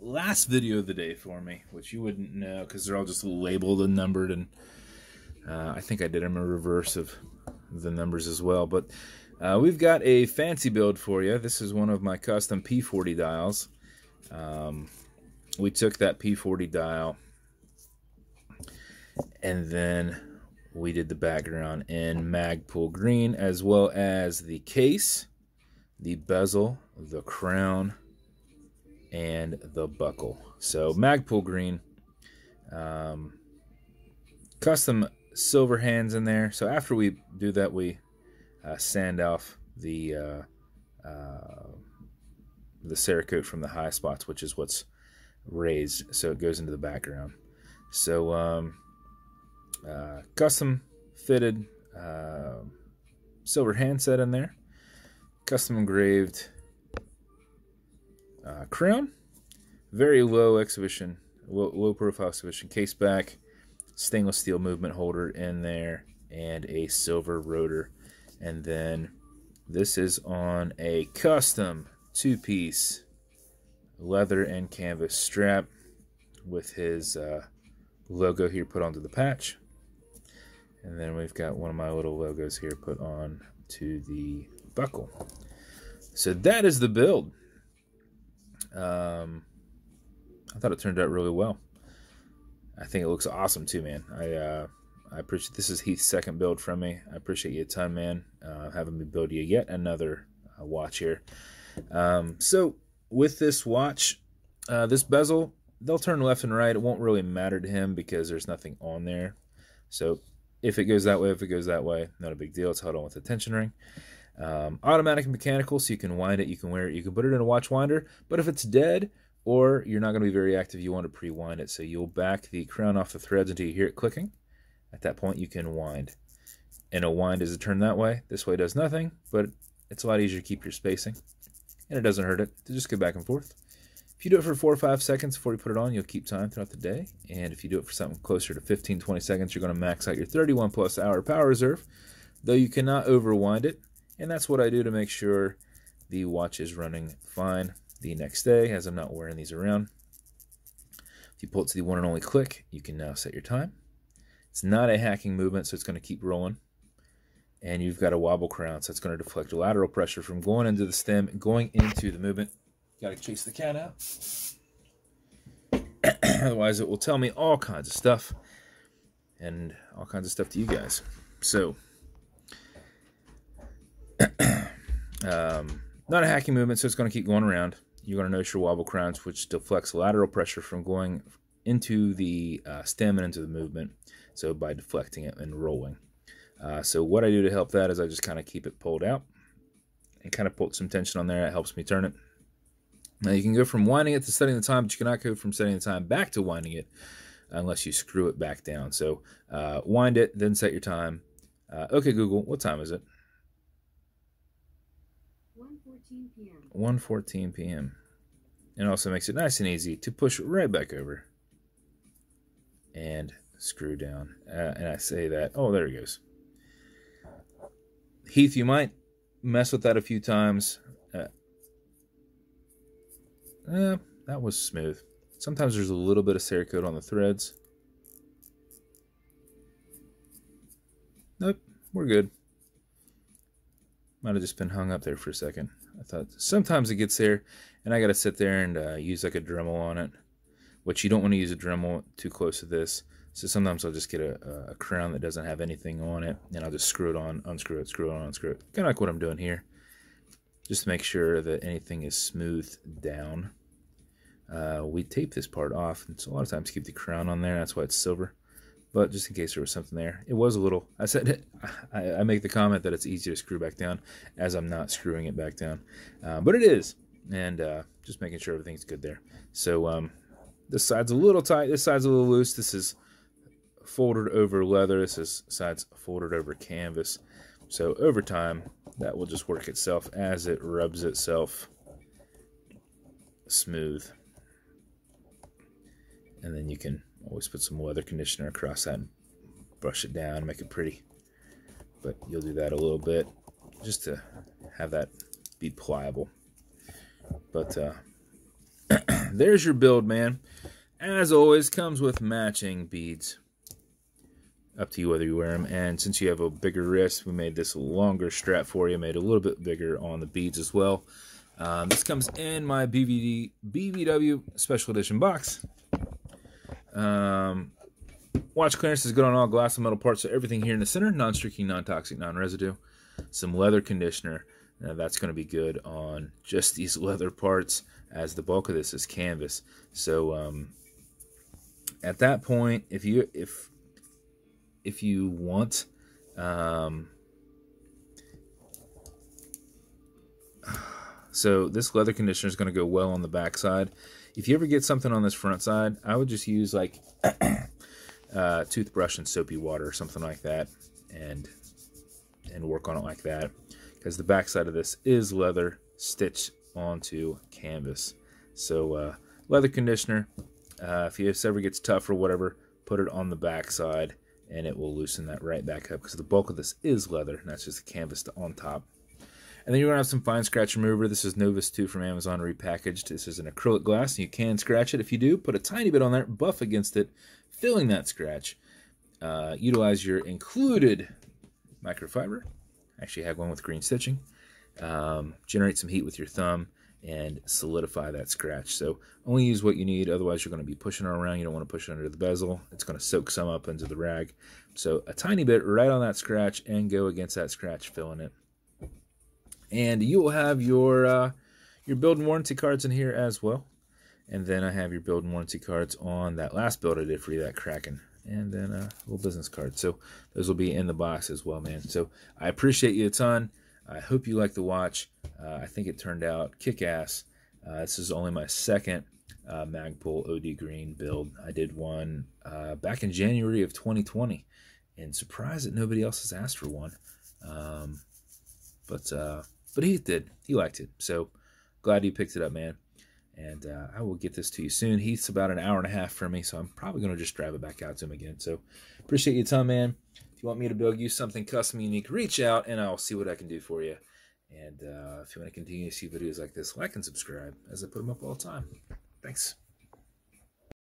last video of the day for me, which you wouldn't know because they're all just labeled and numbered, and I think I did them in reverse of the numbers as well. But we've got a fancy build for you. This is one of my custom P-40 dials. We took that P-40 dial and then we did the background in Magpul green, as well as the case, the bezel, the crown, and the buckle. So Magpul green, custom silver hands in there. So after we do that, we sand off the cerakote from the high spots, which is what's raised, so it goes into the background. So custom fitted silver handset in there, custom engraved crown, very low exhibition, low profile exhibition caseback, stainless steel movement holder in there, and a silver rotor. And then this is on a custom two-piece leather and canvas strap with his logo here put onto the patch. And then we've got one of my little logos here put on to the buckle. So that is the build. I thought it turned out really well. I think it looks awesome too, man. I appreciate, this is Heath's second build from me. I appreciate you a ton, man, having me build you yet another watch here. So with this watch, this bezel, they'll turn left and right. It won't really matter to him because there's nothing on there. So if it goes that way, if it goes that way, not a big deal. It's held on with a tension ring. Automatic and mechanical, so you can wind it, you can wear it, you can put it in a watch winder. But if it's dead or you're not going to be very active, you want to pre-wind it. So you'll back the crown off the threads until you hear it clicking. At that point, you can wind. And a wind is a turn that way. This way does nothing, but it's a lot easier to keep your spacing. And it doesn't hurt it to just go back and forth. If you do it for 4 or 5 seconds before you put it on, you'll keep time throughout the day. And if you do it for something closer to 15, 20 seconds, you're going to max out your 31+ hour power reserve, though you cannot overwind it. And that's what I do to make sure the watch is running fine the next day, as I'm not wearing these around. If you pull it to the one and only click, you can now set your time. It's not a hacking movement, so it's going to keep rolling. And you've got a wobble crown, so it's going to deflect lateral pressure from going into the stem and going into the movement. Got to chase the cat out. Otherwise, it will tell me all kinds of stuff. And all kinds of stuff to you guys. So, not a hacking movement, so it's going to keep going around. You're going to notice your wobble crowns, which deflects lateral pressure from going into the stem and into the movement. So by deflecting it and rolling. So what I do to help that is I just kind of keep it pulled out and kind of put some tension on there. That helps me turn it. Now you can go from winding it to setting the time, but you cannot go from setting the time back to winding it unless you screw it back down. So wind it, then set your time. Okay, Google, what time is it? 1:14 p.m. 1:14 p.m. It also makes it nice and easy to push right back over and screw down. And I say that, oh, there it goes. Heath, you might mess with that a few times. That was smooth. Sometimes there's a little bit of cerakote on the threads. Nope, we're good. Might have just been hung up there for a second. I thought sometimes it gets there, and I got to sit there and use like a Dremel on it, which you don't want to use a Dremel too close to this. So sometimes I'll just get a crown that doesn't have anything on it, and I'll just screw it on, unscrew it, screw it on, unscrew it. Kind of like what I'm doing here. Just to make sure that anything is smoothed down. We tape this part off, and so a lot of times keep the crown on there. That's why it's silver. But just in case there was something there, it was a little. I said I make the comment that it's easier to screw back down, as I'm not screwing it back down, but it is, and just making sure everything's good there. So this side's a little tight. This side's a little loose. This is folded over leather. This is side's folded over canvas. So over time, that will just work itself as it rubs itself smooth. And then you can always put some leather conditioner across that and brush it down, make it pretty. But you'll do that a little bit just to have that be pliable. But there's your build, man. As always, comes with matching beads. Up to you whether you wear them. And since you have a bigger wrist, we made this longer strap for you. Made it a little bit bigger on the beads as well. This comes in my BBW Special Edition box. Watch clearance is good on all glass and metal parts, so everything here in the center, non-streaking, non-toxic, non-residue. Some leather conditioner. Now that's going to be good on just these leather parts, as the bulk of this is canvas. So at that point, if you want, so this leather conditioner is going to go well on the back side. If you ever get something on this front side, I would just use like toothbrush and soapy water or something like that, and work on it like that, because the back side of this is leather stitched onto canvas. So leather conditioner, if it ever gets tough or whatever, put it on the back side and it will loosen that right back up, because the bulk of this is leather and that's just the canvas on top. And then you're going to have some fine scratch remover. This is Novus 2 from Amazon repackaged. This is an acrylic glass, and you can scratch it. If you do, put a tiny bit on there, buff against it, filling that scratch. Utilize your included microfiber. Actually, I have one with green stitching. Generate some heat with your thumb and solidify that scratch. So only use what you need, otherwise you're going to be pushing it around. You don't want to push it under the bezel. It's going to soak some up into the rag. So a tiny bit right on that scratch and go against that scratch, filling it. And you will have your build and warranty cards in here as well. And then I have your build and warranty cards on that last build I did for you, that Kraken. And then a little business card. So those will be in the box as well, man. So I appreciate you a ton. I hope you like the watch. I think it turned out kick-ass. This is only my second Magpul OD Green build. I did one back in January of 2020. And surprised that nobody else has asked for one. But Heath did. He liked it. So glad you picked it up, man. And I will get this to you soon. Heath's about an hour and a half from me, so I'm probably going to just drive it back out to him again. So appreciate you a ton, man. If you want me to build you something custom unique, reach out and I'll see what I can do for you. And if you want to continue to see videos like this, like and subscribe, as I put them up all the time. Thanks.